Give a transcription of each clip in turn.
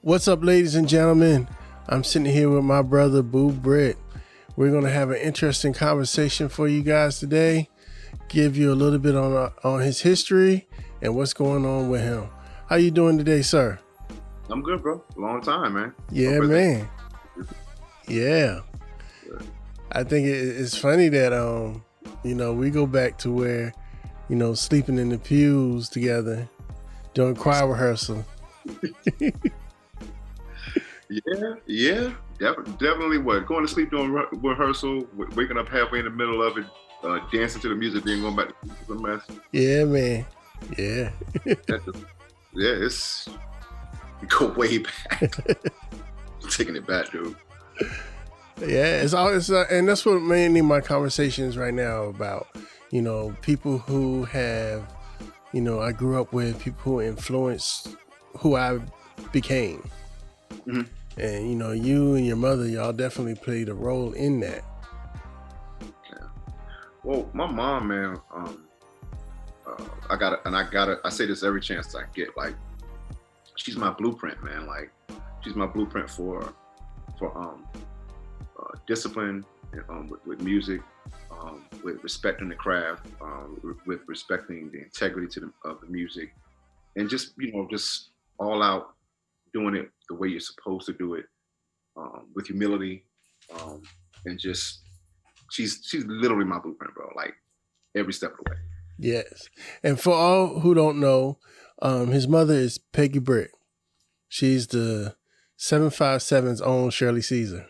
What's up, ladies and gentlemen? I'm sitting here with my brother, Boo Britt. We're going to have an interesting conversation for you guys today. Give you a little bit on his history and what's going on with him. How you doing today, sir? I'm good, bro. Long time, man. Yeah, man. Yeah. I think it's funny that, we go back to where, sleeping in the pews together during choir rehearsal. Yeah, definitely. What, going to sleep during rehearsal, waking up halfway in the middle of it, dancing to the music, then going back to the mess. Yeah, man. Yeah. It's we go way back. Taking it back, dude. Yeah, and that's what mainly my conversation is right now about. People who have, I grew up with, people who influenced who I became. Mm-hmm. And you and your mother, y'all definitely played a role in that. Yeah. Well, my mom, man, I say this every chance I get. Like, she's my blueprint, man. Like, she's my blueprint for discipline, with music, with respecting the craft, with respecting the integrity of the music, and just all out doing it the way you're supposed to do it, with humility, and just she's literally my blueprint, bro. Like, every step of the way. Yes, and for all who don't know, his mother is Peggy Britt. She's the 757's own Shirley Caesar.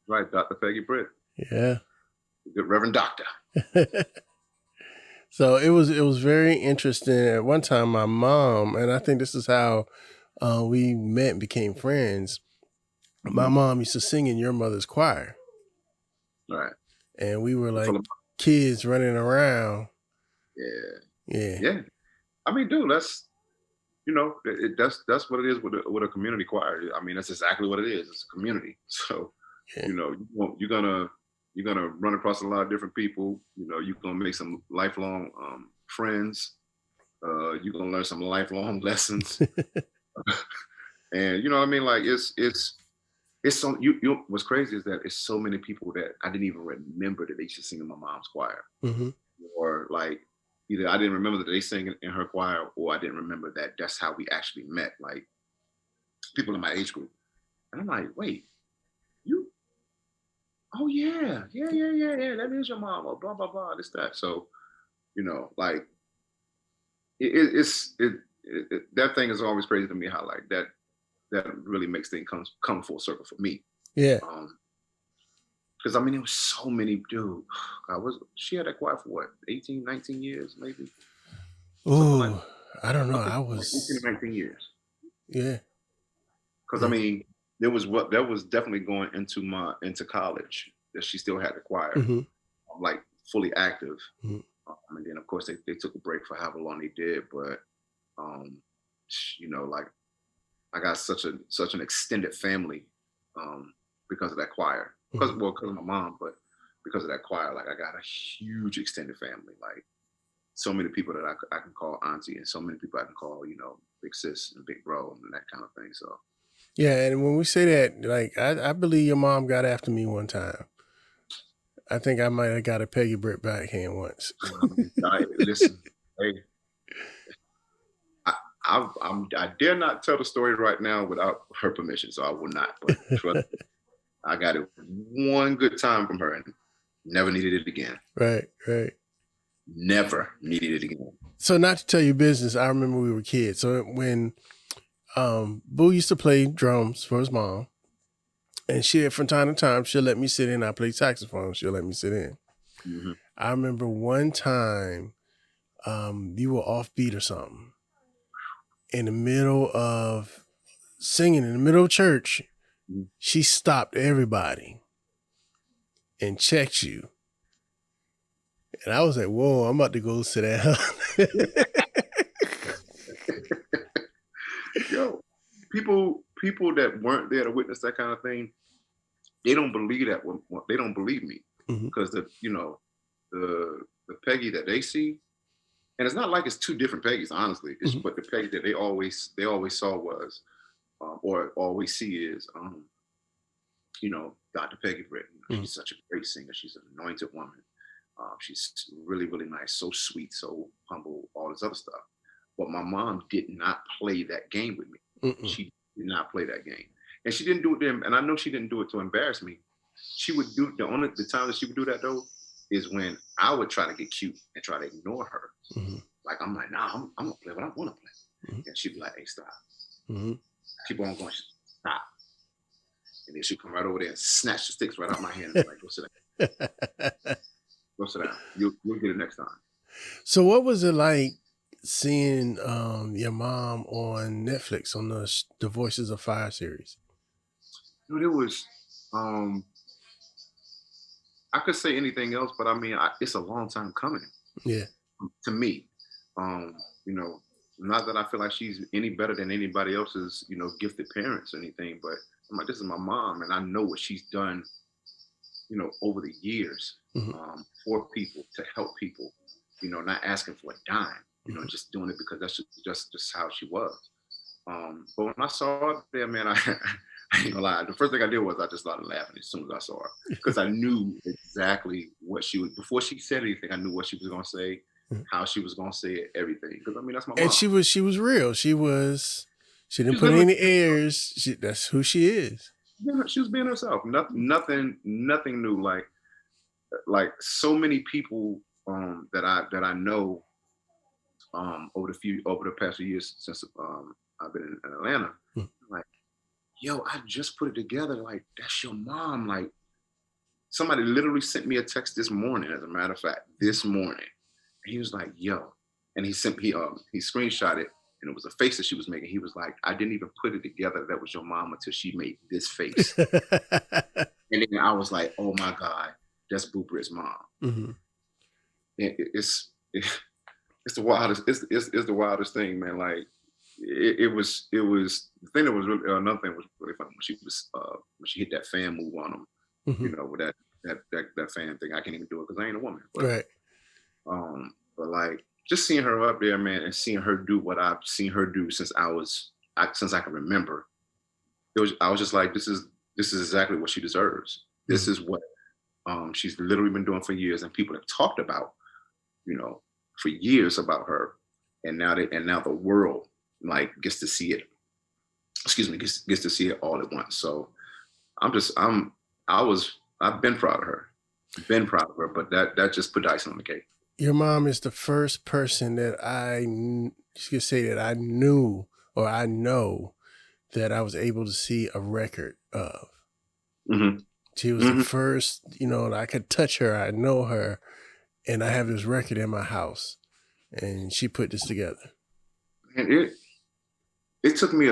Right, Dr. Peggy Britt. Yeah, good Reverend Doctor. So it was very interesting. At one time, my mom, and I think this is how we met and became friends. My mom used to sing in your mother's choir. Right. And we were like kids running around. Yeah. I mean, dude, that's what it is with a community choir. I mean, that's exactly what it is. It's a community. So, you're gonna run across a lot of different people. You're gonna make some lifelong friends. You're gonna learn some lifelong lessons. And you know what I mean? Like, it's so what's crazy is that it's so many people that I didn't even remember that they used to sing in my mom's choir. Mm-hmm. Or like, either I didn't remember that they sang in her choir, or I didn't remember that that's how we actually met. Like, people in my age group. And I'm like, wait, you? Oh yeah. That is your mom, or blah blah blah, this that. So, like, it's that thing is always crazy to me, how like that really makes things come full circle for me. Yeah. Because I mean, it was so many, dude. She had that choir for what, 18, 19 years, maybe? Ooh, I don't know. I was 18 or 19 years. Yeah. Because I mean, that was definitely going into college that she still had the choir, like fully active. Mm-hmm. And then of course they took a break for however long they did, but like, I got such an extended family because of that choir. Because of my mom, but because of that choir, like, I got a huge extended family. Like, so many people that I can call auntie, and so many people I can call, big sis and big bro and that kind of thing. So yeah, and when we say that, like, I believe your mom got after me one time. I think I might have got a Peggy Britt backhand once. Listen, hey, I dare not tell the story right now without her permission, so I will not. But trust me, I got it one good time from her and never needed it again. Right. Never needed it again. So, not to tell you business, I remember we were kids. So when Boo used to play drums for his mom, and from time to time, she'll let me sit in. I play saxophone. She'll let me sit in. Mm-hmm. I remember one time you were off beat or something in the middle of singing in the middle of church, Mhm. she stopped everybody and checked you. And I was like, whoa, I'm about to go sit down. Yo, people that weren't there to witness that kind of thing, they don't believe that. They don't believe me because the Peggy that they see, and it's not like it's two different Peggy's, honestly. But the Peggy that they always saw was, or always see is, Dr. Peggy Britt. She's such a great singer. She's an anointed woman. She's really, really nice, so sweet, so humble, all this other stuff. But my mom did not play that game with me. She did not play that game. And she didn't do it then, and I know she didn't do it to embarrass me. She would do the time that she would do that though is when I would try to get cute and try to ignore her. Like I'm like, nah, I'm gonna play what I want to play. And she'd be like, hey, stop. Keep on going, stop. And then she'd come right over there and snatch the sticks right out my hand and be like, go sit down. Go sit down. You'll get it next time. So what was it like seeing your mom on Netflix on the Voices of Fire series? Dude, it was, I could say anything else, but I mean, it's a long time coming. Yeah. To me, not that I feel like she's any better than anybody else's, gifted parents or anything, but I'm like, this is my mom, and I know what she's done, over the years for people, to help people, not asking for a dime, just doing it because that's just how she was. But when I saw her there, man, I ain't gonna lie. The first thing I did was I just started laughing as soon as I saw her because I knew exactly what she was. Before she said anything, I knew what she was gonna say, how she was gonna say it, everything. Because I mean, that's my mom. And she was real. She didn't put any airs. That's who she is. Yeah, she was being herself. Nothing new. Like so many people that I know over the past few years since I've been in Atlanta. Like, yo, I just put it together. Like, that's your mom. Like, somebody literally sent me a text this morning, as a matter of fact, this morning. And he was like, yo. And he screenshot it, and it was a face that she was making. He was like, I didn't even put it together that was your mom until she made this face. And then I was like, oh my God, that's Boo Britt's mom. It's the wildest, it's the wildest thing, man. Like, it was the thing that was really, another thing was really funny when she hit that fan move on him, with that fan thing. I can't even do it because I ain't a woman. But, right. But like just seeing her up there, man, and seeing her do what I've seen her do since I can remember. I was just like, this is exactly what she deserves. This is what she's literally been doing for years, and people have talked about, for years about her, and now the world gets to see it. Gets to see it all at once. So I've been proud of her. But that just put icing on the cake. Your mom is the first person that I could say that I knew or I know that I was able to see a record of. She was the first, I could touch her, I know her, and I have this record in my house, and she put this together. And it took me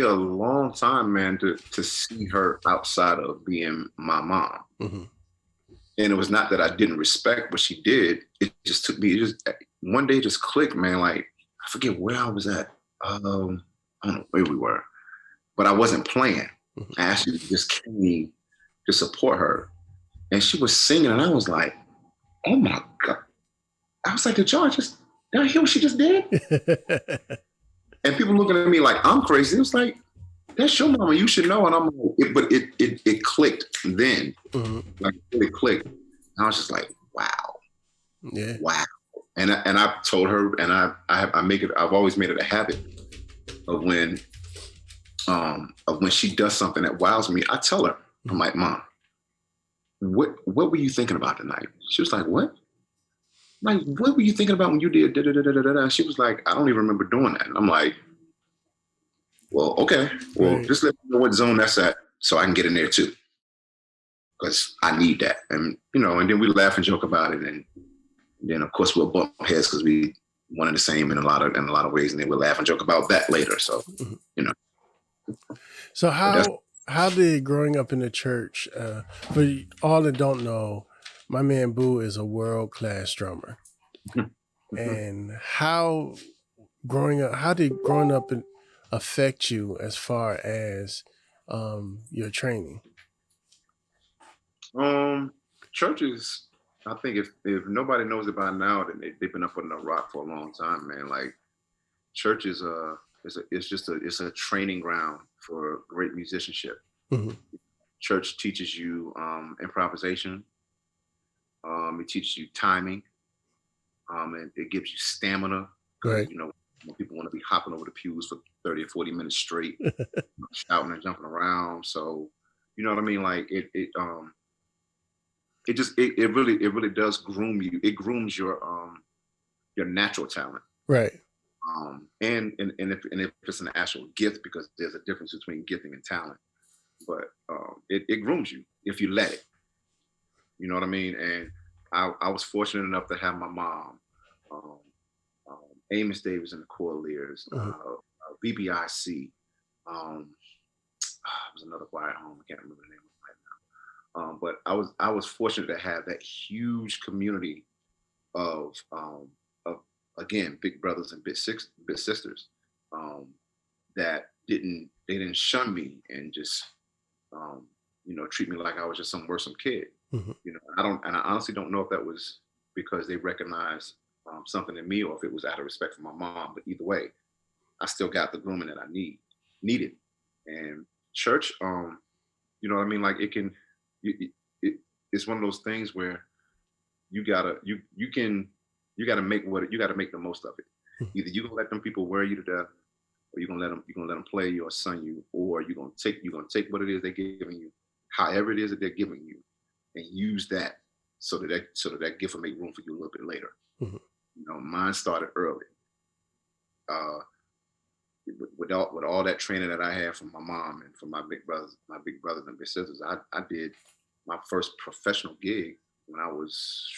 a long time, man, to see her outside of being my mom. And it was not that I didn't respect what she did. It just took me, one day just clicked, man. Like, I forget where I was at. I don't know where we were, but I wasn't playing. I actually just came to support her. And she was singing, and I was like, oh my God. I was like, did y'all hear what she just did? And people looking at me like I'm crazy. It was like, that's your mama, you should know. And I'm like, but it clicked then. Like, it clicked. And I was just like, wow. Yeah. Wow. And I told her, and I've always made it a habit of when she does something that wows me, I tell her, I'm like, Mom, what were you thinking about tonight? She was like, what? Like, what were you thinking about when you did da da da da da da? She was like, I don't even remember doing that. And I'm like, well, okay. Well, just let me know what zone that's at so I can get in there too. Because I need that. And, and then we laugh and joke about it. And then, of course, we'll bump heads because we one and the same in a lot of ways. And then we'll laugh and joke about that later. So, So But that's how did growing up in the church? For all that don't know, my man Boo is a world class drummer, and how did growing up affect you as far as your training? um churches. I think if nobody knows about it now, then they've been up on the rock for a long time, man. Like church it's a training ground for great musicianship. Hmm. Church teaches you improvisation. It teaches you timing. And it gives you stamina because Right. when people want to be hopping over the pews for 30 or 40 minutes straight, shouting and jumping around. So you know what I mean? Like it really does groom you. It grooms your natural talent. Right. And if it's an actual gift, because there's a difference between gifting and talent, but it grooms you if you let it. You know what I mean? And I was fortunate enough to have my mom, um, Amos Davis and the Corliers, Hmm. BBIC. It was another choir at home. I can't remember the name of it right now. But I was fortunate to have that huge community of again big brothers and big sisters um, that they didn't shun me and just treat me like I was just some worrisome kid. Hmm. I honestly don't know if that was because they recognized something in me or if it was out of respect for my mom. But either way, I still got the grooming that I needed. And church, you know what I mean? Like it's one of those things where you gotta you gotta make the most of it. Either you gonna let them people wear you to death, or you're gonna let them play you or son you, or you're gonna take what it is they're giving you, however it is that they're giving you, and use that so that gift will make room for you a little bit later. Hmm. Mine started early. Uh, with all that training that I had from my mom and from my big brothers and big sisters, I did my first professional gig when I was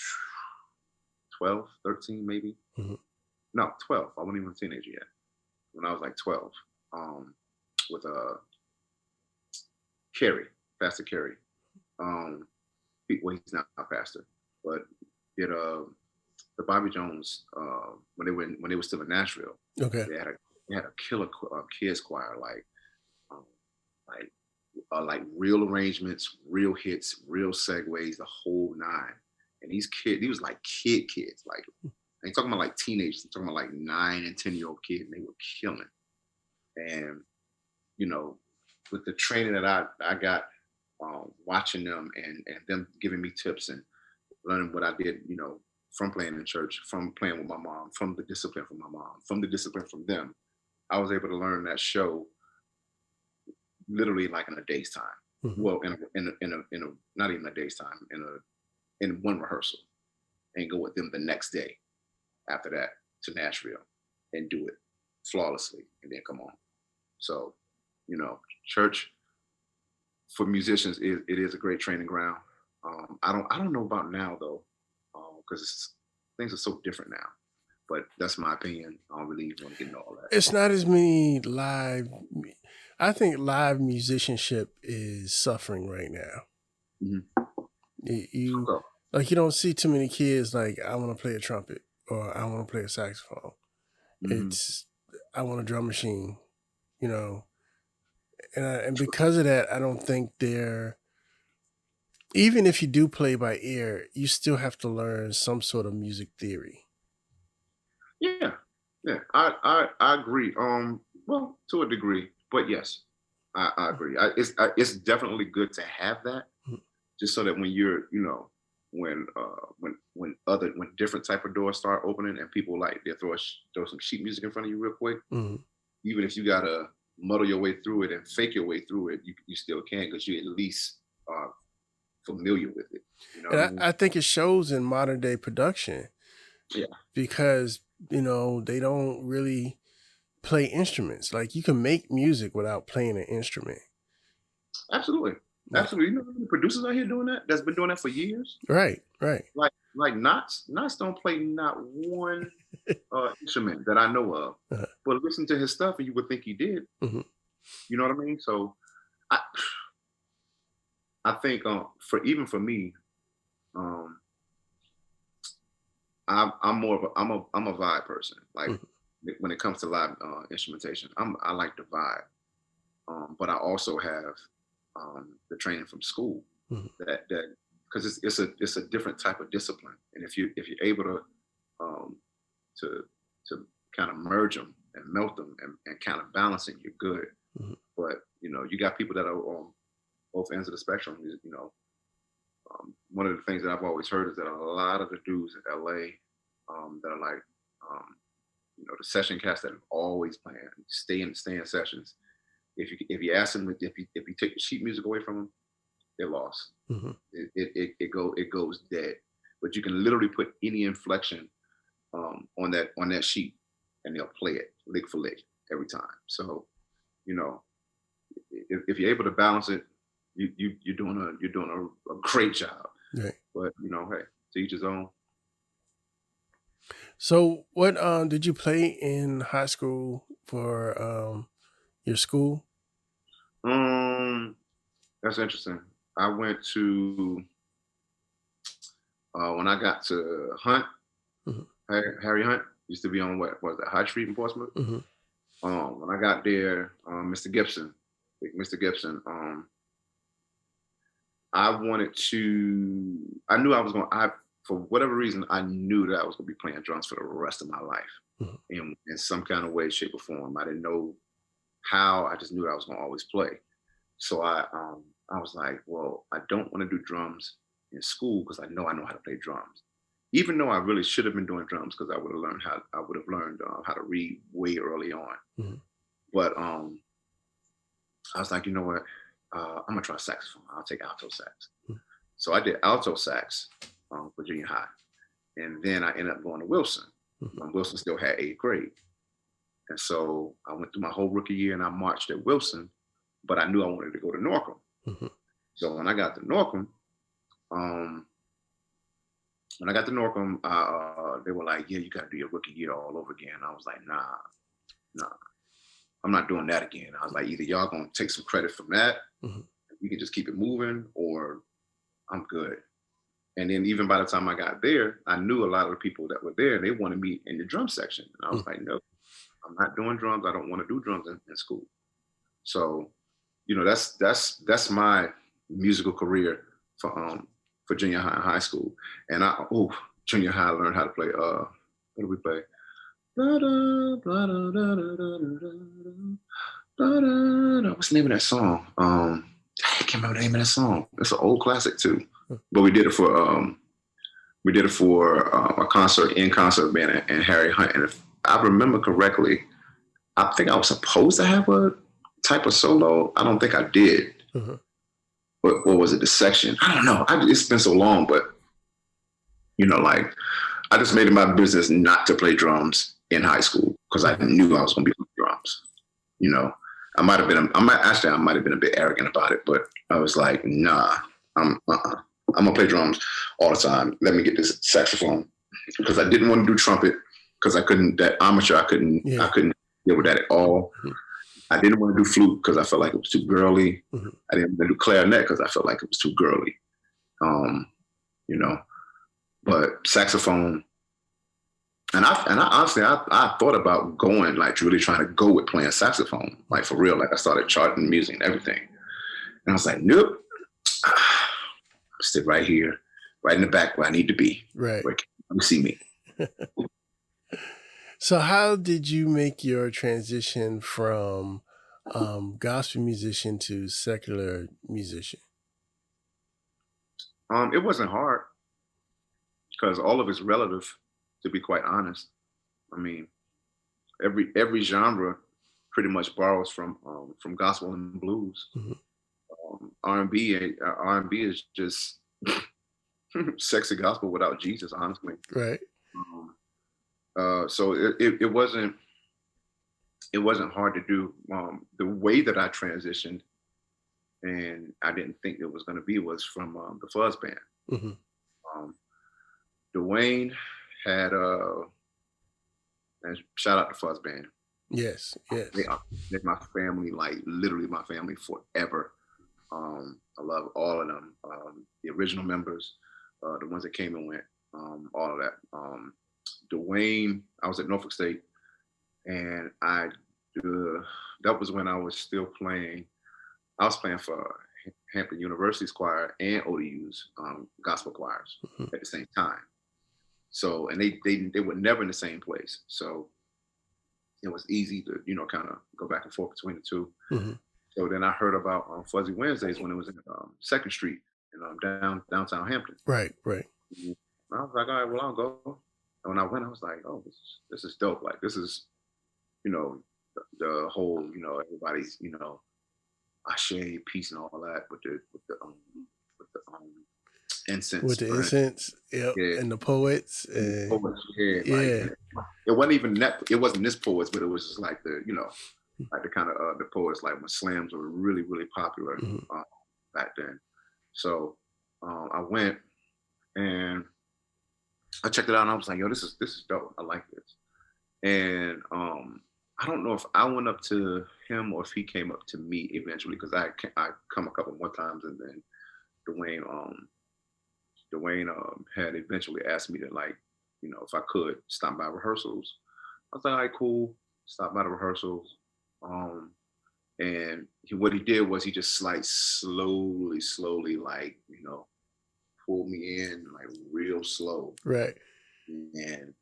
12, 13 maybe. Hmm. No, 12. I wasn't even a teenager yet. When I was like 12, um, with Kerry, Pastor Kerry. Um, well, he's not a pastor, but did the Bobby Jones when they were still in Nashville. Okay. They had a killer kids choir um, like like real arrangements, real hits, real segues, the whole nine. And these was like kids, like I ain't talking about like teenagers, I'm talking about like 9 and 10-year-old kids, and they were killing. And you know, with the training that I got, watching them and them giving me tips and learning what I did, from playing in church, from playing with my mom, from the discipline from my mom, from the discipline from them, I was able to learn that show literally like in a day's time. Hmm. Well, in a not even a day's time, in one rehearsal, and go with them the next day after that to Nashville and do it flawlessly, and then come on. So, church for musicians it is a great training ground. I don't know about now though, because things are so different now. But that's my opinion. I don't really want to get into all that. It's not as many live. I think live musicianship is suffering right now. Mm-hmm. You So, like you don't see too many kids like I want to play a trumpet or I want to play a saxophone. mm-hmm. It's I want a drum machine, you know, and because of that, I don't think they're even if you do play by ear, you still have to learn some sort of music theory. Yeah, yeah, I agree. Well, to a degree, but yes, I agree. It's definitely good to have that, just so that when you're, when different type of doors start opening and people like they throw some sheet music in front of you real quick, Mm-hmm. even if you gotta muddle your way through it and fake your way through it, you still can because you at least are familiar with it. You know And what I mean? I think it shows in modern day production Yeah, because they don't really play instruments. Like you can make music without playing an instrument. absolutely, Yeah. absolutely. You know, how many producers out here doing that. That's been doing that for years. Right, right. Like Knots don't play not one instrument that I know of. Uh, But listen to his stuff, and you would think he did. mhm. You know what I mean? So I I think for me, um, I'm more of I'm a vibe person. Like Mhm. when it comes to live instrumentation, I like the vibe. But I also have the training from school Mhm. that because it's a different type of discipline, and if you're able um, to to kind of merge them and melt them and kind of balance it, you're good. Mhm. But you got people that are on both ends of the spectrum. One of the things that I've always heard is that a lot of the dudes in LA that are like um, the session cats that are always playing, stay in sessions. If you ask them if you take the sheet music away from them, they're lost. Mhm. It goes dead. But you can literally put any inflection on that sheet, and they'll play it lick for lick every time. So you know, if you're able to balance it, you're doing a great job. Right. But hey, to each his own. So, what did you play in high school for your school? Um, that's interesting. I went to when I got to Hunt, Mhm. Harry Hunt used to be on what was that High Street in Portsmouth. Mhm. When I got there, Mr. Gibson, Mr. Gibson, I wanted to. I knew I was going. I For whatever reason, I knew that I was going to be playing drums for the rest of my life, Mhm. in some kind of way, shape, or form. I didn't know how. I just knew I was going to always play. So I was like, well, I don't want to do drums in school because I know how to play drums. Even though I really should have been doing drums because I would have learned how to read way early on. Mhm. But I was like, you know what? I'm gonna try saxophone. I'll take alto sax. Mhm. So I did alto sax for junior high, and then I ended up going to Wilson. Mhm. Wilson still had eighth grade, and so I went through my whole rookie year and I marched at Wilson, but I knew I wanted to go to Norcom. Mhm. So um, when I got to Norcom, they were like, "Yeah, you got to do your rookie year all over again." I was like, "Nah, nah, I'm not doing that again." I was like, "Either y'all gonna take some credit from that, Mhm. we can just keep it moving, or I'm good." And then even by the time I got there, I knew a lot of the people that were there, and they wanted me in the drum section. And I was Mhm. like, "No, I'm not doing drums. I don't want to do drums in school." So, that's my musical career for junior high and high school. And junior high I learned how to play what do we play? What's the name of that song? I can't remember the name of that song. It's an old classic too. But we did it for a concert in concert band and Harry Hunt. And if I remember correctly, I think I was supposed to have a type of solo. I don't think I did. Mhm. What was it? The section? I don't know. It's been so long, but like I just made it my business not to play drums in high school because I Mhm. knew I was going to be playing drums. You know, I might have been a bit arrogant about it, but I was like, nah, I'm gonna play drums all the time. Let me get this saxophone because I didn't want to do trumpet because I couldn't. That amateur, I Yeah. couldn't deal with that at all. Mhm. I didn't want to do flute because I felt like it was too girly. Mhm. I didn't want to do clarinet because I felt like it was too girly. Um, you know, but saxophone, and I honestly, I thought about going, like really trying to go with playing saxophone, like for real. Like I started charting music and everything, and I was like, nope, sit right here, right in the back where I need to be, Right. where you see me. So, how did you make your transition from gospel musician to secular musician? It wasn't hard because all of it's relative, to be quite honest. I mean, every genre pretty much borrows from gospel and blues. Mhm. R&B is just sexy gospel without Jesus, honestly. Right. Um, so it wasn't hard to do. The way that I transitioned, and I didn't think it was going to be, was from the Fuzz Band. Mhm. Um, Dwayne had and shout out to Fuzz Band. Yes, They yes. are they're my family, like literally my family forever. I love all of them. The original members, the ones that came and went, all of that. Dwayne, I was at Norfolk State, and that was when I was still playing. I was playing for Hampton University's choir and ODU's gospel choirs Mhm. at the same time. So, and they were never in the same place. So it was easy to kind of go back and forth between the two. Mhm. So then I heard about Fuzzy Wednesdays when it was in Second Street in downtown Hampton. Right, right. And I was like, all right, well, I'll go. And when I went, I was like, oh, this is dope. Like this is you know the whole everybody's Ashe, peace, and all that with the incense With the burning. incense, yep, Yeah, and the poets, and the and poets, yeah, like yeah. and it wasn't even that. It wasn't this poets, but it was just like like the kind of the poets like when slams were really really popular Mhm. uh, back then. So I went and I checked it out, and I was like, yo, this is dope. I like this. And I don't know if I went up to him or if he came up to me eventually because I come a couple more times, and then Dwayne Dwayne had eventually asked me to like if I could stop by rehearsals. I was like, all right, cool. Stop by the rehearsals. Um, and what he did was he just like slowly like pulled me in like real slow, Right. and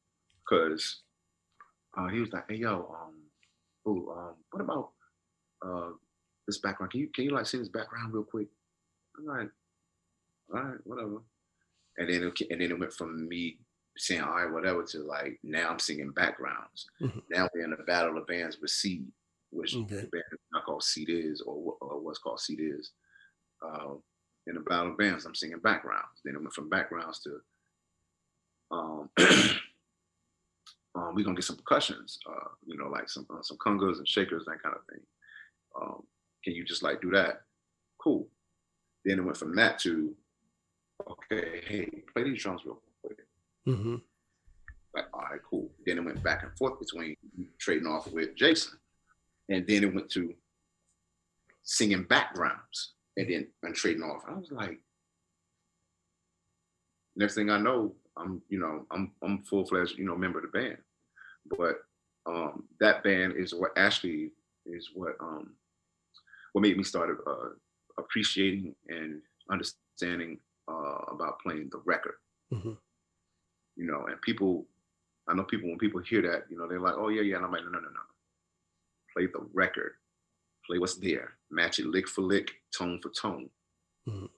because he was like, hey yo, what about uh this background? Can you like sing this background real quick? I'm like, all right, whatever. And then it went from me saying all right, whatever, to like now I'm singing backgrounds. Mhm. Now we're in a battle of bands with Seed, which the Okay. band is not called Seed is, or what's called Seed is. Uh, in the battle of bands, I'm singing backgrounds. Then it went from backgrounds to um, we're gonna get some percussions, like some congas and shakers, that kind of thing. Um, can you just like do that? Cool. Then it went from that to okay, hey, play these drums real quick. Mhm. Like, all right, cool. Then it went back and forth between trading off with Jason. And then it went to singing backgrounds and trading off. I was like, next thing I know, I'm full fledged, member of the band. But that band is what actually is what made me start appreciating and understanding about playing the record. Mhm. And people, I know people when people hear that, they're like, oh yeah, yeah, and I'm like, no, no, no, no. Play the record, play what's there, match it lick for lick, tone for tone. Mhm.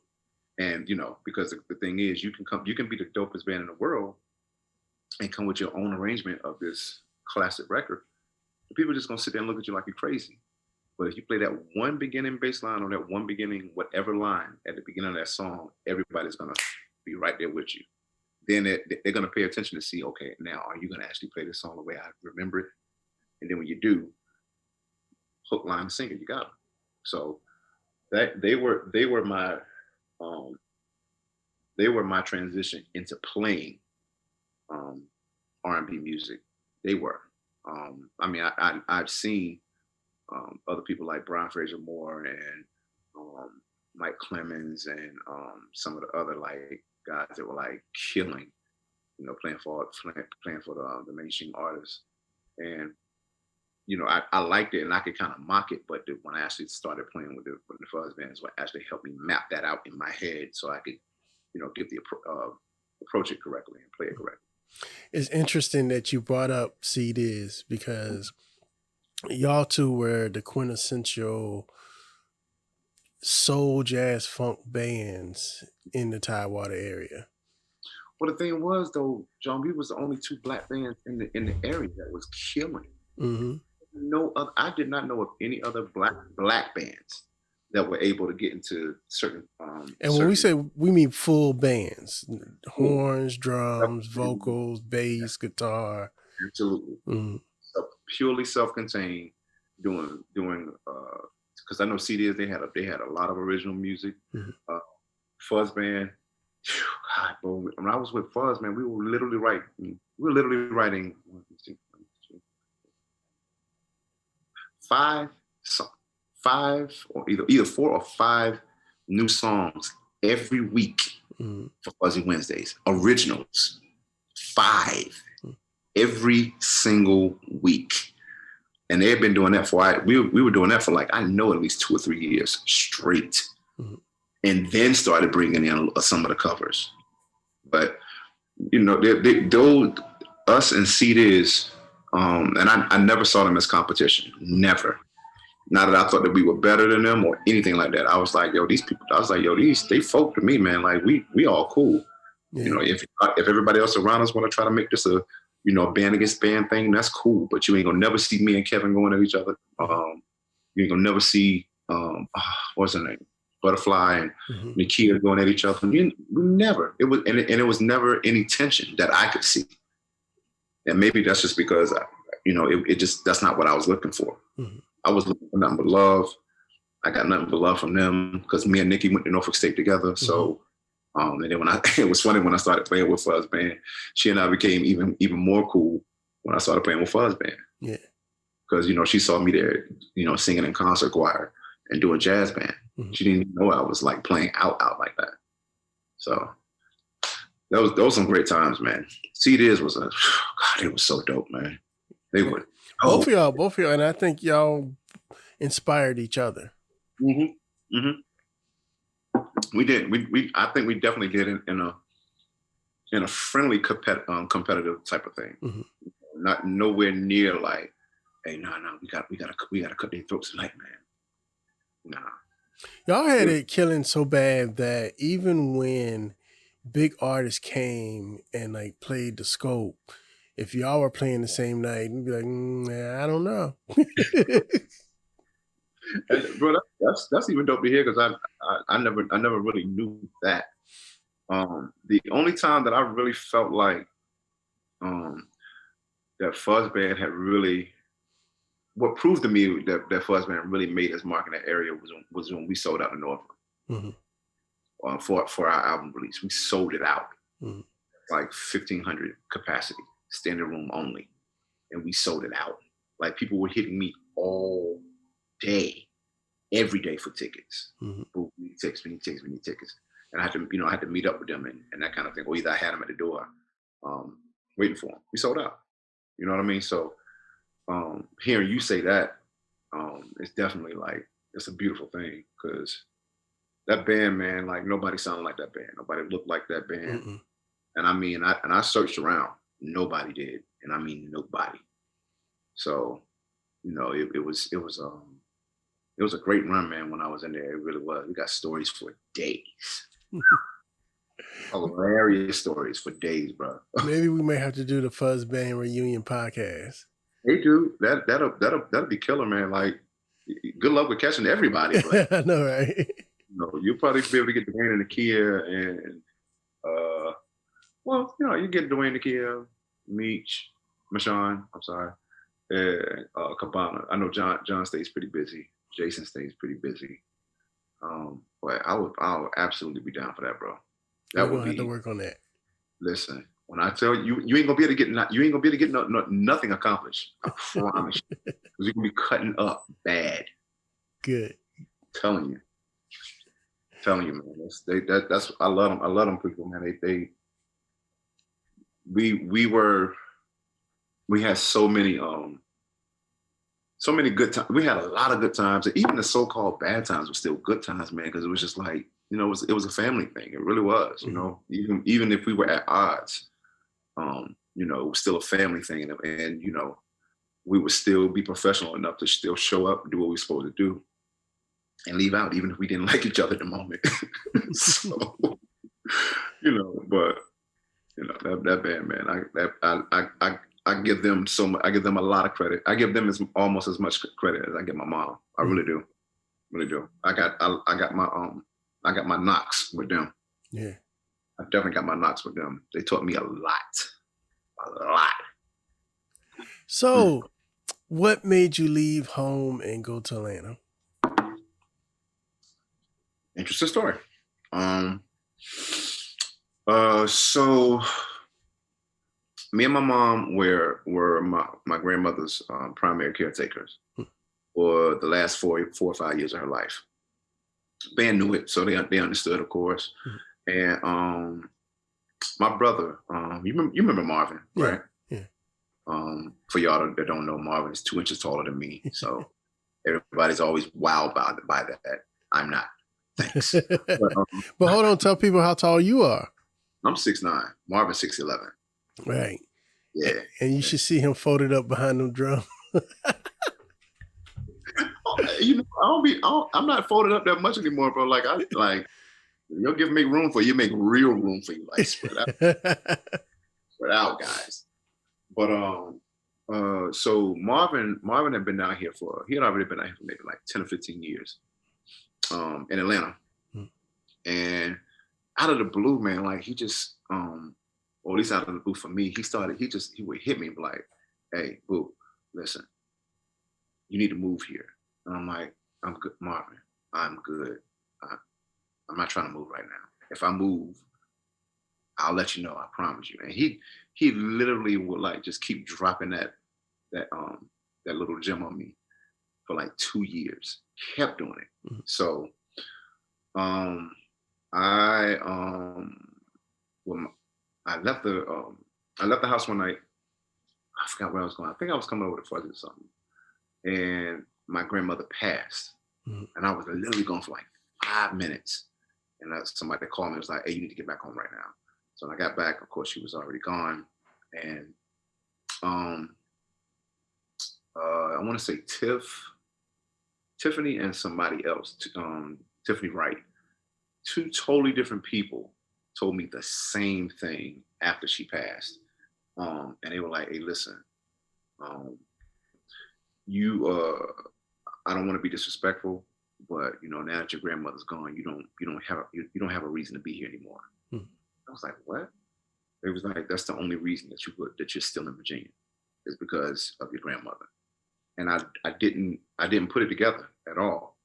And because the thing is, you can be the dopest band in the world and come with your own arrangement of this classic record. The people are just gonna sit there and look at you like you're crazy. But if you play that one beginning bass line or that one beginning whatever line at the beginning of that song, everybody's gonna be right there with you. Then they're gonna pay attention to see, okay, now are you gonna actually play this song the way I remember it? And then when you do, hook, line, singer, you got them. So that um, they were my transition into playing um, R&B music. They were. I mean, I've seen other people like Brian Fraser Moore and um, Mike Clemens and some of the other like guys that were like killing, playing for the mainstream artists. And I liked it and I could kind of mock it, but when I actually started playing with the Fuzz Band is what actually helped me map that out in my head so I could, get approach it correctly and play it correctly. It's interesting that you brought up CDs because y'all two were the quintessential soul jazz funk bands in the Tidewater area. Well, the thing was though, John, we was the only two black bands in the area that was killing. Hmm. No other, I did not know of any other black bands that were able to get into certain And when we certain say we mean full bands, cool. horns, drums, vocals, bass, guitar. Absolutely. Mm-hmm. So purely self-contained, doing because I know CDs they had a lot of original music. Mm-hmm. Fuzz Band, God, bro, when I was with Fuzz, man, we were literally writing. five, or either 4 or 5 new songs every week for Fuzzy Wednesdays. Originals, 5 every single week. And they had been doing that we were doing that for like, I know, at least 2 or 3 years straight. And then started bringing in some of the covers. But, you know, those, us and CDs, and I never saw them as competition, never. Not that I thought that we were better than them or anything like that. I was like, yo, these people, they folk to me, man. Like, we all cool. Yeah. You know, if everybody else around us want to try to make this a, you know, band against band thing, that's cool. But you ain't gonna never see me and Kevin going at each other. You ain't gonna never see, what's her name? Butterfly and Nikia going at each other. We never. It was, and it was never any tension that I could see. And maybe that's just because, you know, it just, that's not what I was looking for. I was looking for nothing but love. I got nothing but love from them because me and Nikki went to Norfolk State together. So, and then it was funny when I started playing with Fuzz Band, she and I became even more cool when I started playing with Fuzz Band. Yeah. Because, you know, she saw me there, you know, singing in concert choir and doing jazz band. She didn't even know I was like playing out like that. So those were some great times, man. CDs was God, it was so dope, man. They were both of y'all, and I think y'all inspired each other. We did. I think we definitely did in a friendly competitive type of thing. Not nowhere near like, hey, no, we gotta cut their throats tonight, man. Nah. Y'all had it killing so bad that even when big artists came and like played the scope, if y'all were playing the same night, you'd be like, I don't know. Bro, that's even dope to hear because I never really knew that. The only time that I really felt like that Fuzz Band had really, what proved to me that Fuzz Band really made its mark in that area was when we sold out in Norfolk for our album release. We sold it out like 1,500 capacity, standing room only, and we sold it out. Like people were hitting me all day, every day for tickets. We need tickets, we need tickets. And I had to meet up with them and that kind of thing. Or either I had them at the door, waiting for them. We sold out. You know what I mean? So hearing you say that, it's definitely like, it's a beautiful thing because that band, man, like nobody sounded like that band. Nobody looked like that band. And I mean, I searched around, nobody did. And I mean, nobody. So, you know, it was a great run, man, when I was in there. It really was. We got stories for days. Hilarious stories for days, bro. Maybe we may have to do the Fuzz Band reunion podcast. Hey, dude, that'll be killer, man. Like, good luck with catching everybody. But, I know, right? You know, you'll probably be able to get Dwayne and Nakia and well, you know, you get Dwayne, Nakia, Meech, Mashawn, I'm sorry, and Cabana. I know John stays pretty busy. Jason stays pretty busy. But I would absolutely be down for that, bro. That would have to work on that. Listen, when I tell you, you ain't gonna be able to get nothing accomplished. I promise you, because you're gonna be cutting up bad. Good. Telling you, man. That's I love them. I love them people, man. We had so many good times. We had a lot of good times. Even the so-called bad times were still good times, man, because it was just like, you know, it was a family thing. It really was, you know, even if we were at odds, you know, it was still a family thing. And, you know, we would still be professional enough to still show up and do what we were supposed to do and leave out, even if we didn't like each other at the moment. So, you know, but, you know, that band, man, I give them so much. I give them a lot of credit. I give them almost as much credit as I give my mom. I really do. I got my knocks with them. Yeah. I definitely got my knocks with them. They taught me a lot. So, what made you leave home and go to Atlanta? Interesting story. So me and my mom were my grandmother's primary caretakers. for the last 4 or 5 years of her life. Band knew it, so they understood, of course. Mm-hmm. And my brother, you remember Marvin, right? Yeah. For y'all that don't know, Marvin is 2 inches taller than me, so everybody's always wowed by that. I'm not. Thanks. But hold on, tell people how tall you are. I'm 6'9". Marvin's 6'11". Right. Yeah. And you should see him folded up behind them drums. I'm not folded up that much anymore, bro. You'll make room for you, make real room for you, like spread out, guys. But so Marvin had been out here he had already been out here for maybe like 10 or 15 years, in Atlanta, and out of the blue, man, like he just, or at least out of the blue for me, he would hit me like, "Hey, Boo, listen, you need to move here." And I'm like, "I'm good, Marvin. I'm good. I'm not trying to move right now. If I move, I'll let you know. I promise you." And he literally would like just keep dropping that little gem on me for like 2 years. Kept doing it. Mm-hmm. So, I left the house one night. I forgot where I was going. I think I was coming over to Fuzz or something. And my grandmother passed. Mm-hmm. And I was literally gone for like 5 minutes. And somebody called me and was like, "Hey, you need to get back home right now." So when I got back, of course, she was already gone. And I want to say Tiffany and somebody else, Tiffany Wright, 2 totally different people told me the same thing after she passed. And they were like, "Hey, listen, I don't want to be disrespectful, but now that your grandmother's gone, you don't have a reason to be here anymore." I was like, "What?" It was like, "That's the only reason that you're still in Virginia, is because of your grandmother." And I didn't put it together at all.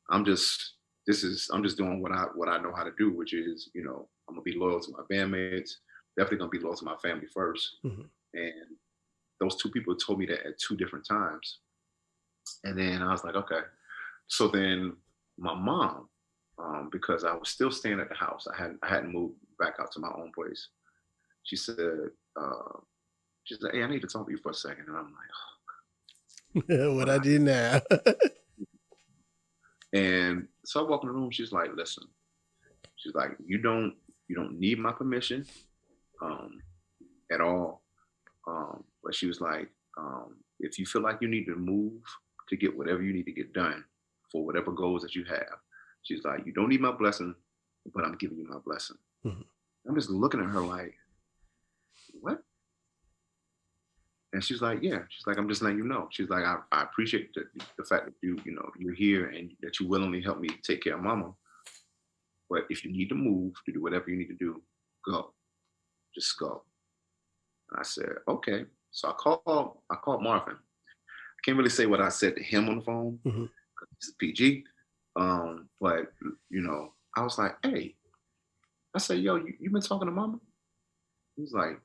I'm just doing what I know how to do, which is, I'm gonna be loyal to my bandmates, definitely gonna be loyal to my family first. Mm-hmm. And those 2 people told me that at 2 different times. And then I was like, okay. So then my mom, because I was still staying at the house, I hadn't moved back out to my own place. She said, "Hey, I need to talk to you for a second." And I'm like, "Oh, what I did now." And so I walk in the room. She's like, "Listen," she's like, you don't need my permission at all. But she was like, "If you feel like you need to move to get whatever you need to get done for whatever goals that you have," she's like, "You don't need my blessing, but I'm giving you my blessing." Mm-hmm. I'm just looking at her like, "What?" And she's like, "Yeah." She's like, "I'm just letting you know." She's like, I appreciate the fact that you're here and that you willingly help me take care of Mama. But if you need to move to do whatever you need to do, go. Just go." And I said, "Okay." So I called Marvin. I can't really say what I said to him on the phone, because mm-hmm. It's PG. But I was like, "Hey," I said, "Yo, you been talking to Mama?" He's like,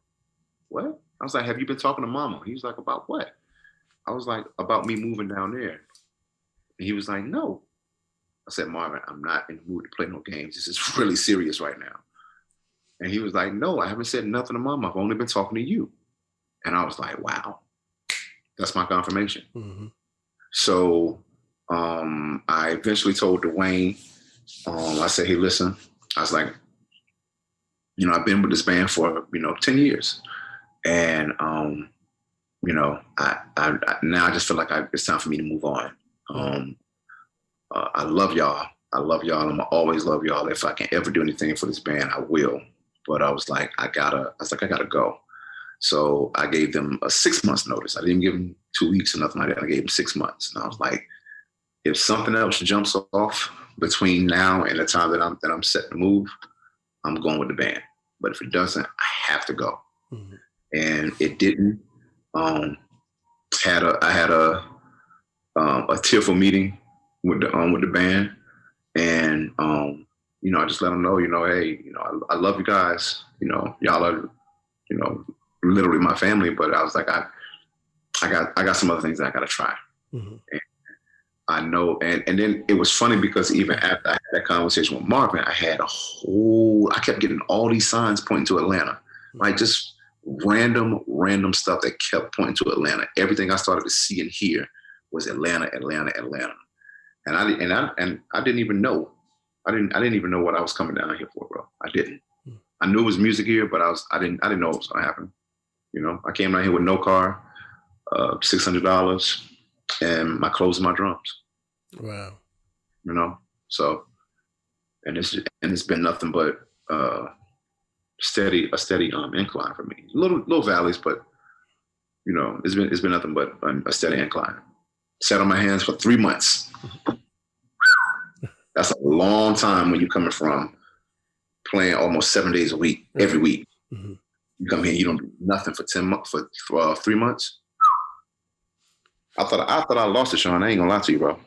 "What?" I was like, "Have you been talking to Mama?" He was like, "About what?" I was like, "About me moving down there." And he was like, "No." I said, "Marvin, I'm not in the mood to play no games. This is really serious right now." And he was like, "No, I haven't said nothing to Mama. I've only been talking to you." And I was like, wow, that's my confirmation. Mm-hmm. So I eventually told Dwayne, I said, "Hey, listen," I was like, "I've been with this band for, 10 years. And, I now I just feel like it's time for me to move on. I love y'all. I love y'all. I'm gonna always love y'all. If I can ever do anything for this band, I will." But I was like, I gotta go. So I gave them a 6 months notice. I didn't give them 2 weeks or nothing like that. I gave them 6 months. And I was like, if something else jumps off between now and the time that I'm set to move, I'm going with the band. But if it doesn't, I have to go. Mm-hmm. And it didn't. I had a tearful meeting with the band, and I just let them know, "Hey, I love you guys. Y'all are, literally my family." But I was like, I got some other things that I got to try. Mm-hmm. I know. And then it was funny because even after I had that conversation with Marvin, I kept getting all these signs pointing to Atlanta, like just random stuff that kept pointing to Atlanta. Everything I started to see and hear was Atlanta. And I didn't even know. I didn't even know what I was coming down here for, bro. I didn't. I knew it was music here, but I didn't know it was gonna happen. You know, I came down here with no car, $600, and my clothes and my drums. Wow. You know, so it's been nothing but a steady incline for me. Little valleys, but you know, it's been nothing but a steady incline. Sat on my hands for 3 months. That's a long time when you're coming from playing almost 7 days a week, every week. Mm-hmm. You come here, you don't do nothing for 3 months. I thought I lost it, Sean. I ain't gonna lie to you, bro.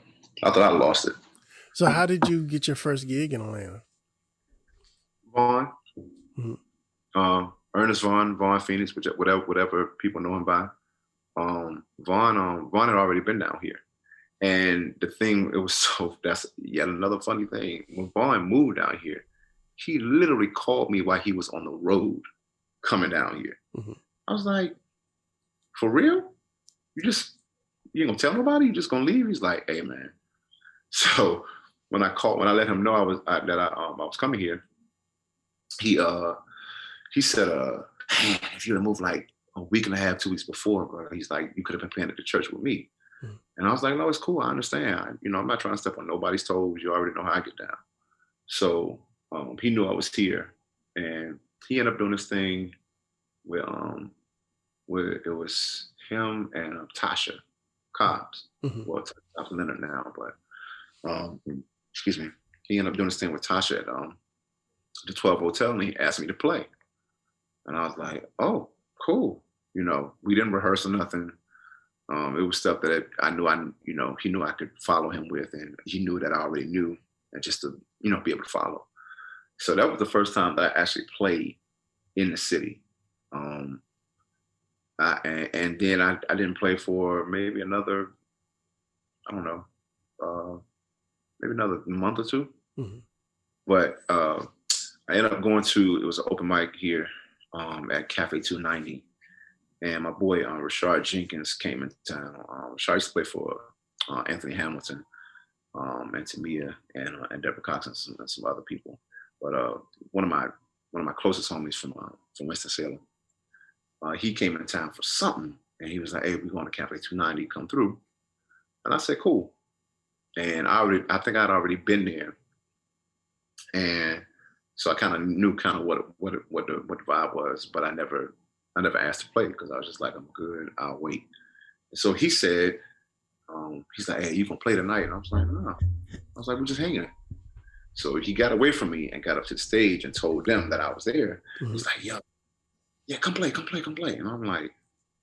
I thought I lost it. So how did you get your first gig in Atlanta? Vaughn, Ernest Vaughn Phoenix, whatever people know him by. Vaughn had already been down here. And the thing, that's yet another funny thing. When Vaughn moved down here, he literally called me while he was on the road coming down here. Mm-hmm. I was like, for real? You ain't gonna tell nobody? You just gonna leave? He's like, hey man. So when I let him know I was coming here, he said, man, if you'd have moved like a week and a half, 2 weeks before, bro, he's like, you could have been playing at the church with me. Mm-hmm. And I was like, no, it's cool. I understand. I'm not trying to step on nobody's toes. You already know how I get down. So he knew I was here, and he ended up doing this thing where it was him and Tasha Cobbs. Mm-hmm. Well, Tasha Leonard now, but excuse me. He ended up doing this thing with Tasha at the 12 Hotel, and he asked me to play. And I was like, oh, cool. We didn't rehearse or nothing. It was stuff that I knew he knew I could follow him with, and he knew that I already knew, and just to, be able to follow. So that was the first time that I actually played in the city. And then I didn't play for maybe another, I don't know, maybe another month or two. Mm-hmm. But I ended up going it was an open mic here at Cafe 290. And my boy, Rashard Jenkins, came in town. Rashard used to play for Anthony Hamilton, and Tamia, and Deborah Cox, and some other people. But one of my closest homies from Winston-Salem, he came in town for something, and he was like, "Hey, we're going to Cafe 290, come through." And I said, "Cool." And I think I'd already been there, and so I kind of knew what the vibe was, but I never asked to play because I was just like, I'm good, I'll wait. And so he said, he's like, "Hey, you gonna play tonight?" And I was like, "No." I was like, "We're just hanging." So he got away from me and got up to the stage and told them that I was there. Mm-hmm. He's like, "Yo, yeah, come play. And I'm like,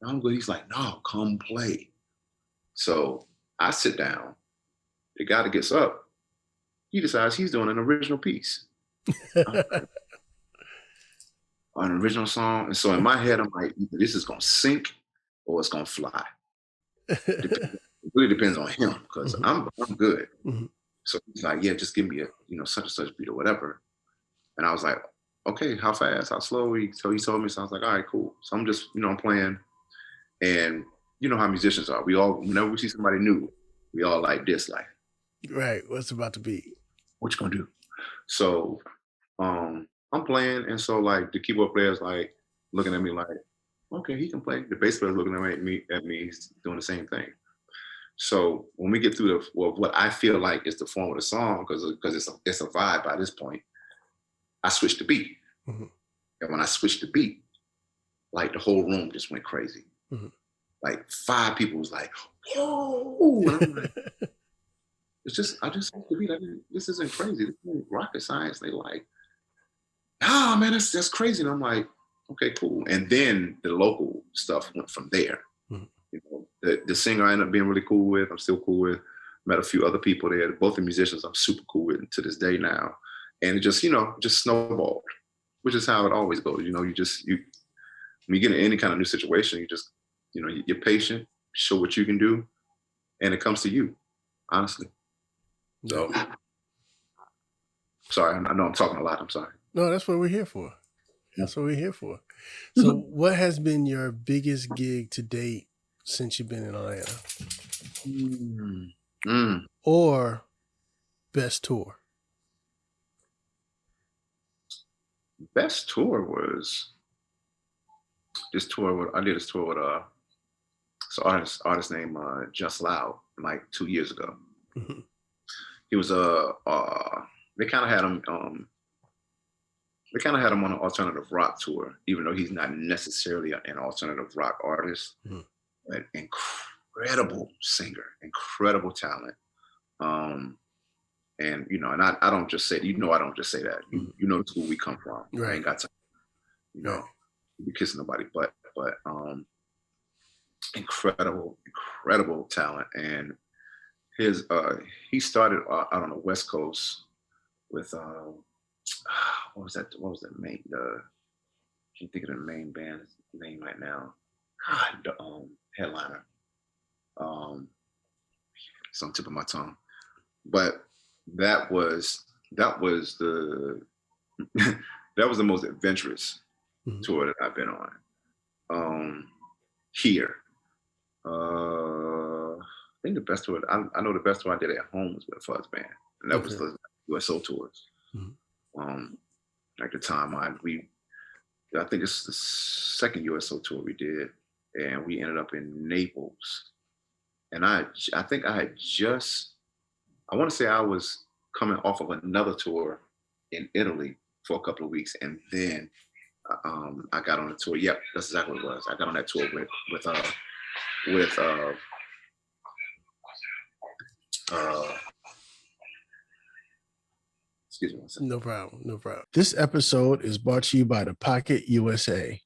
"I'm good." He's like, "No, come play." So I sit down. The guy that gets up, he decides he's doing an original piece. An original song. And so in my head, I'm like, either this is going to sink or it's going to fly. It really depends on him because mm-hmm. I'm good. Mm-hmm. So he's like, yeah, just give me a, such and such beat or whatever. And I was like, okay, how fast, how slow? So he told me, so I was like, all right, cool. So I'm just, I'm playing. And you know how musicians are. We all, whenever we see somebody new, we all like this, like. Right, what's about to be? What you gonna do? So I'm playing, and so like the keyboard player's like looking at me like, okay, he can play. The bass player's looking at me, he's doing the same thing. So when we get through what I feel like is the form of the song, because it's a vibe by this point, I switched the beat. Mm-hmm. And when I switched the beat, like the whole room just went crazy. Mm-hmm. Like 5 people was like, whoa! And I'm like, I just switched the beat. This isn't crazy. This isn't rocket science. They like, man, that's crazy. And I'm like, okay, cool. And then the local stuff went from there. Mm-hmm. The singer I ended up being really cool with, I'm still cool with. Met a few other people there. Both the musicians I'm super cool with to this day now. And it just, just snowballed, which is how it always goes. When you get in any kind of new situation, you just, you're patient, show what you can do, and it comes to you. honestly. So, Yeah. sorry, I know I'm talking a lot. I'm sorry. No, that's what we're here for. That's what we're here for. So, what has been your biggest gig to date since you've been in Atlanta? Or best tour? Best tour was this tour. I did this tour with this artist named Just Loud like 2 years ago. Mm-hmm. He was they kind of had him on an alternative rock tour, even though he's not necessarily an alternative rock artist. Mm-hmm. But incredible singer, incredible talent. And and I don't just say, I don't just say that. You know who we come from. Right. I ain't got to, be kissing nobody, but incredible talent. And his he started out on the West Coast with what was that main can't think of the main band's name right now. God, the headliner. It's on the tip of my tongue. But that was the that was the most adventurous tour that I've been on. Here. I think the best tour I know the best tour I did at home was with Fuzz Band. And that was the USO tours. At the time I think it's the second USO tour we did, and we ended up in Naples. And I think I had I want to say I was coming off of another tour in Italy for a couple of weeks, and then I got on a tour. Yep, that's exactly what it was. I got on that tour with excuse me one second. No problem. This episode is brought to you by the Pocket USA.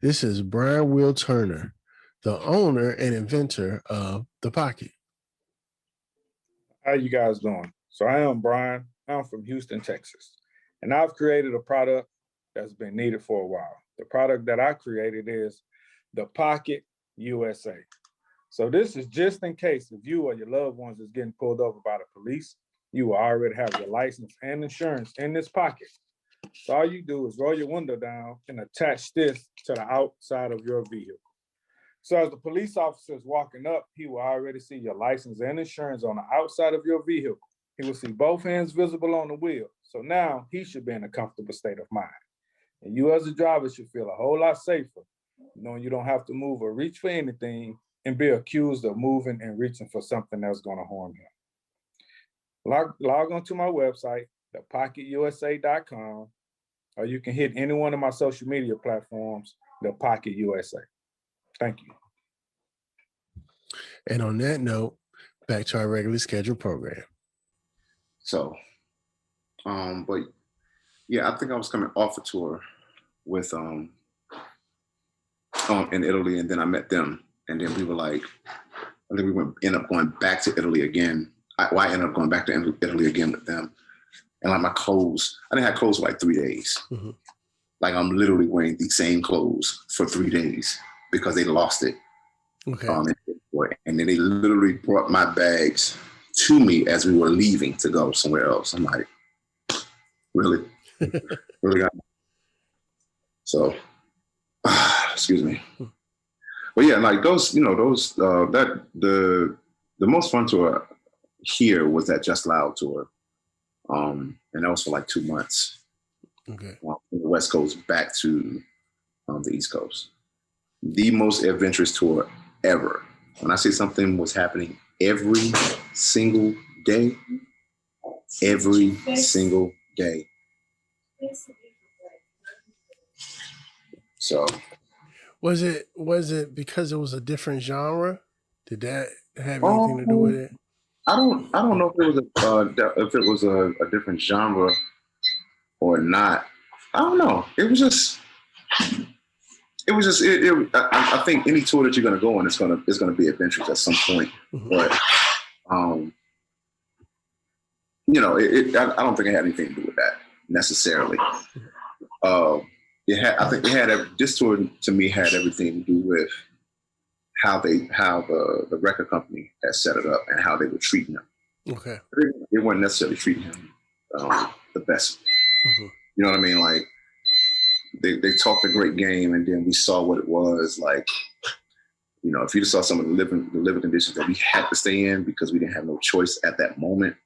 This is Brian Will Turner, the owner and inventor of the Pocket. How you guys doing? So I am Brian. I'm from Houston, Texas. And I've created a product that's been needed for a while. The product that I created is the Pocket USA. So this is just in case if you or your loved ones is getting pulled over by the police, you will already have your license and insurance in this pocket. So all you do is roll your window down and attach this to the outside of your vehicle. So as the police officer is walking up, he will already see your license and insurance on the outside of your vehicle. He will see both hands visible on the wheel. So now he should be in a comfortable state of mind. And you as a driver should feel a whole lot safer, knowing you don't have to move or reach for anything and be accused of moving and reaching for something that's going to harm you. Log on to my website, thepocketusa.com, or you can hit any one of my social media platforms, The Pocket USA. Thank you. And on that note, back to our regularly scheduled program. So, but yeah, I think I was coming off a tour with in Italy, and then I met them, and then we were like, I think we ended up going back to Italy again. I ended up going back to Italy again with them, and like my clothes, I didn't have clothes for like 3 days. Like I'm literally wearing the same clothes for 3 days because they lost it. Okay. And then they literally brought my bags to me as we were leaving to go somewhere else. I'm like, really? Really? So, excuse me. But yeah, like those, that the most fun tour here was that Just Loud tour. And that was for like 2 months. Okay. From the West Coast back to the East Coast. The most adventurous tour ever. When I say something was happening every single day, So was it because it was a different genre? Did that have anything to do with it? I don't know if it was a different genre or not. I don't know. I think any tour that you're going to go on is going to be adventurous at some point. But I don't think it had anything to do with that necessarily. This tour to me had everything to do with how the record company had set it up and how they were treating them. Okay. They weren't necessarily treating him the best. Mm-hmm. You know what I mean? Like they talked a great game, and then we saw what it was like. You know, if you just saw some of the living conditions that we had to stay in because we didn't have no choice at that moment,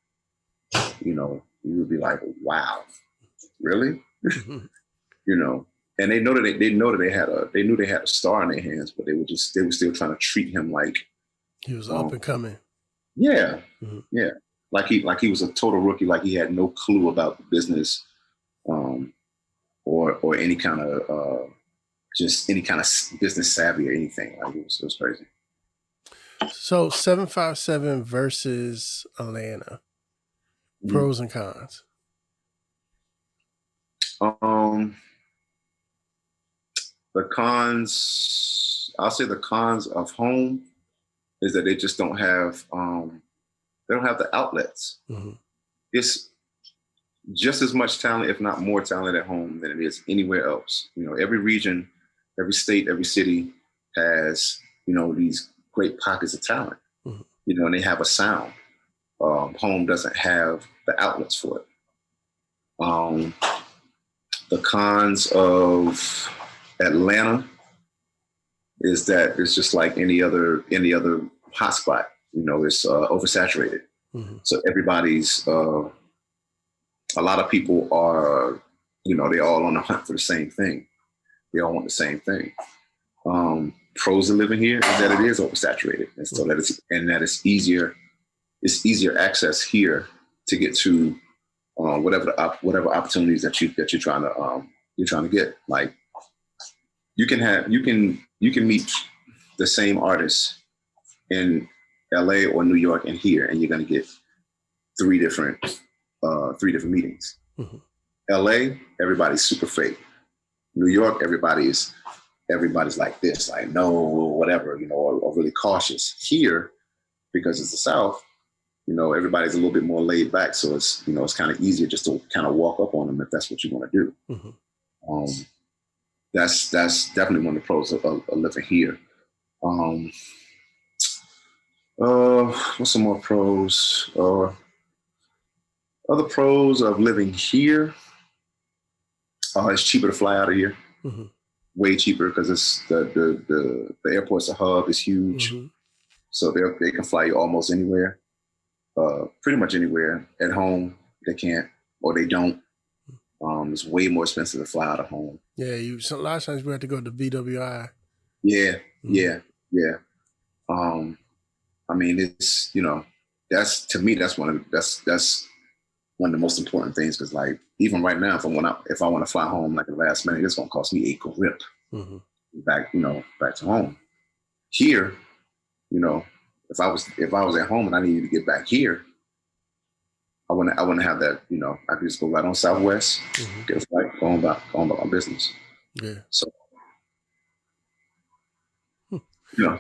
you know, you would be like, wow, really? Mm-hmm. You know, and they know that they knew they had a star in their hands, but they were still trying to treat him like He was up and coming. Yeah. Mm-hmm. Yeah. Like he was a total rookie, like he had no clue about the business, or any kind of just any kind of business savvy or anything. Like it was crazy. So 757 versus Atlanta. Pros and cons. The cons, I'll say the cons of home is that they just don't have the outlets. Mm-hmm. It's just as much talent, if not more talent at home than it is anywhere else. You know, every region, every state, every city has, you know, these great pockets of talent, mm-hmm. you know, and they have a sound. Home doesn't have the outlets for it. The cons of Atlanta is that it's just like any other hotspot. You know, it's oversaturated. Mm-hmm. So everybody's a lot of people are, you know, they're all on the hunt for the same thing. They all want the same thing. Pros of living here is that it is oversaturated, and so that it's easier access here to get to whatever opportunities that you're trying to get. Like you can meet the same artist in LA or New York and here, and you're going to get three different meetings. Mm-hmm. LA, everybody's super fake. New York, everybody's like this, like no, whatever, you know, or really cautious. Here, because it's the South, you know, everybody's a little bit more laid back, so it's, you know, it's kind of easier just to kind of walk up on them if that's what you want to do. Mm-hmm. That's definitely one of the pros of living here. What's some more pros? Other pros of living here. It's cheaper to fly out of here. Mm-hmm. Way cheaper because it's the airport's a hub. It's huge, mm-hmm. So they can fly you almost anywhere, pretty much anywhere. At home they can't, or they don't. It's way more expensive to fly out of home. Yeah, a lot of times we have to go to VWI. Yeah, mm-hmm. yeah. I mean, it's, you know, that's, to me, that's one of the most important things, because like even right now, if I want to fly home like the last minute, it's gonna cost me a grip, mm-hmm. back to home. Here, you know, if I was at home and I needed to get back here, I wouldn't have that. You know, I could just go right on Southwest, mm-hmm. get a flight, go on about my business. Yeah. So, yeah.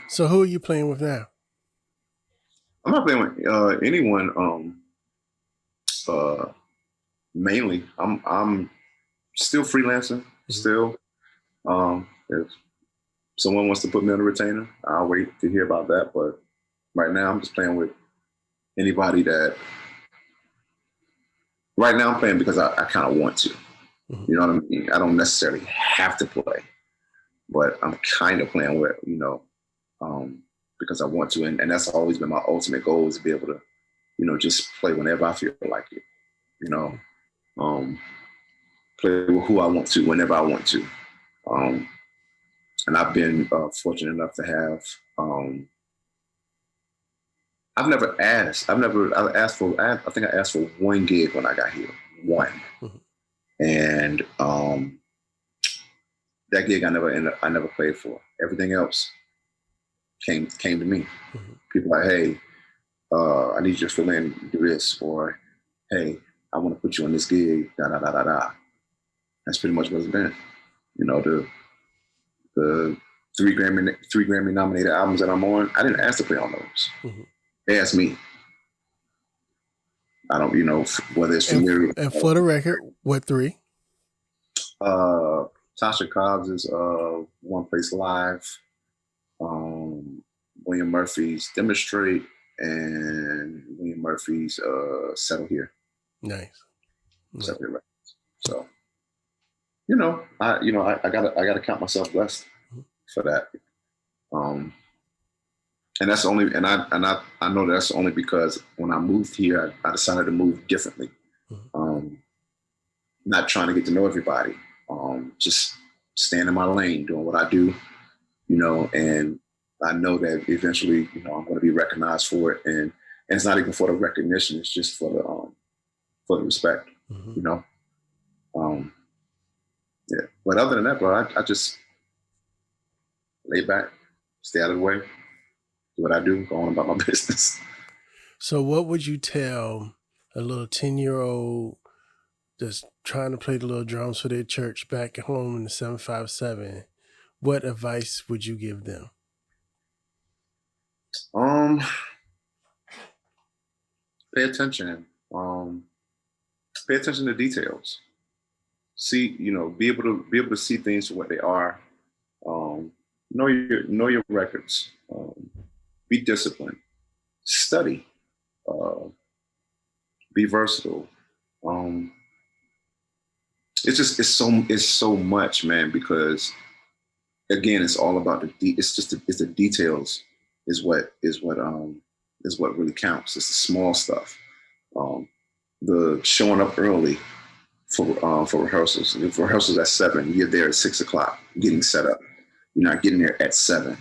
So who are you playing with now? I'm not playing with anyone. Mainly, I'm still freelancing. Mm-hmm. Still, if someone wants to put me on a retainer, I'll wait to hear about that. But right now, I'm just playing with anybody that. Right now, I'm playing because I kind of want to. Mm-hmm. You know what I mean? I don't necessarily have to play, but I'm kind of playing with, you know, because I want to, and that's always been my ultimate goal, is to be able to, you know, just play whenever I feel like it. You know, play with who I want to, whenever I want to. And I've been fortunate enough to have, I asked for one gig when I got here, one. Mm-hmm. And that gig I never played for. Everything else came to me. Mm-hmm. People like, hey, I need you to fill in, do this, or hey, I want to put you on this gig, da da da da da. That's pretty much what it's been. You know, the three Grammy nominated albums that I'm on, I didn't ask to play on those. Mm-hmm. They asked me. I don't, you know, whether it's familiar. And for the record, what three? Tasha Cobbs' One Place Live, William Murphy's Demonstrate, and William Murphy's Settle Here. Nice. Settle Here Records. So, I gotta count myself blessed for that. And that's only, and I know that's only because when I moved here, I decided to move differently. Not trying to get to know everybody, just staying in my lane, doing what I do, and I know that eventually, I'm going to be recognized for it, and it's not even for the recognition; it's just for the respect, Yeah. But other than that, bro, I just lay back, stay out of the way, do what I do, go on about my business. So, what would you tell a little 10-year-old that's trying to play the little drums for their church back at home in the 757? What advice would you give them? Pay attention. Pay attention to details. See, be able to see things for what they are. Know your records. Be disciplined. Study. Be versatile. It's so much, man, because again, it's all about it's the details is what really counts. It's the small stuff. The showing up early for rehearsals. If rehearsals at 7, you're there at 6 o'clock getting set up. You're not getting there at 7.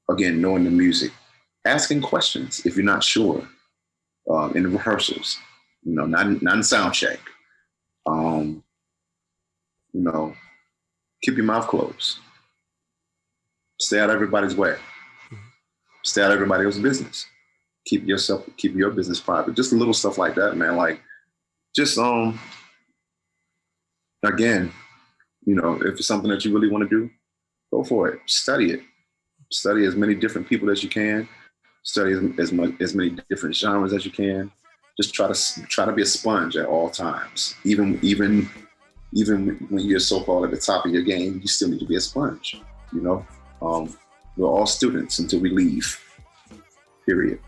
Again, knowing the music, asking questions if you're not sure in the rehearsals. Not in sound check. Keep your mouth closed. Stay out of everybody's way. Stay out of everybody else's business. Keep your business private. Just little stuff like that, man. Like, just again, if it's something that you really want to do, go for it. Study it. Study as many different people as you can. Study as many different genres as you can. Just try to be a sponge at all times. Even when you're so-called at the top of your game, you still need to be a sponge. We're all students until we leave. Period.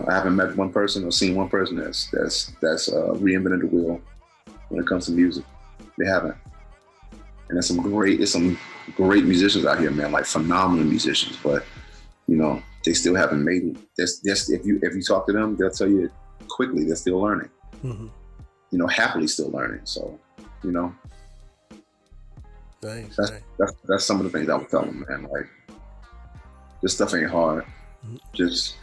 I haven't met one person or seen one person that's reinvented the wheel when it comes to music. They haven't. And there's some great musicians out here, man, like phenomenal musicians, but they still haven't made it. If you talk to them, they'll tell you quickly they're still learning. Happily still learning. So, Nice. That's some of the things I would tell them, man. Like, this stuff ain't hard. Just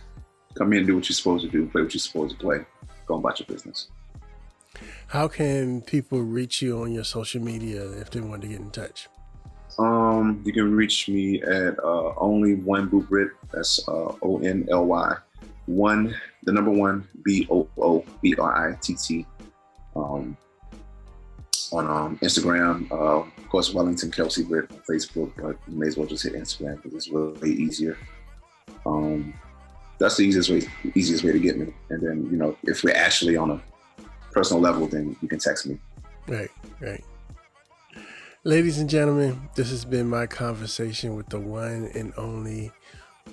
come in and do what you're supposed to do, play what you're supposed to play, go about your business. How can people reach you on your social media if they want to get in touch? You can reach me at only one Boo Britt. That's ONLY 1, the number 1 BOOBRITT. On Instagram, of course, Wellington Kelsey Britt on Facebook, but you may as well just hit Instagram because it's really easier. That's the easiest way to get me. And then, if we're actually on a personal level, then you can text me. Right. Ladies and gentlemen, this has been my conversation with the one and only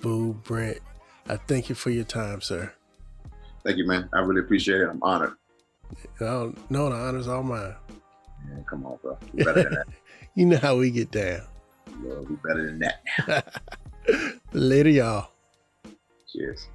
Boo Britt. I thank you for your time, sir. Thank you, man. I really appreciate it. I'm honored. No, the honor's all mine. Man, come on, bro. We're better than that. You know how we get down. We're better than that. Later, y'all. Cheers.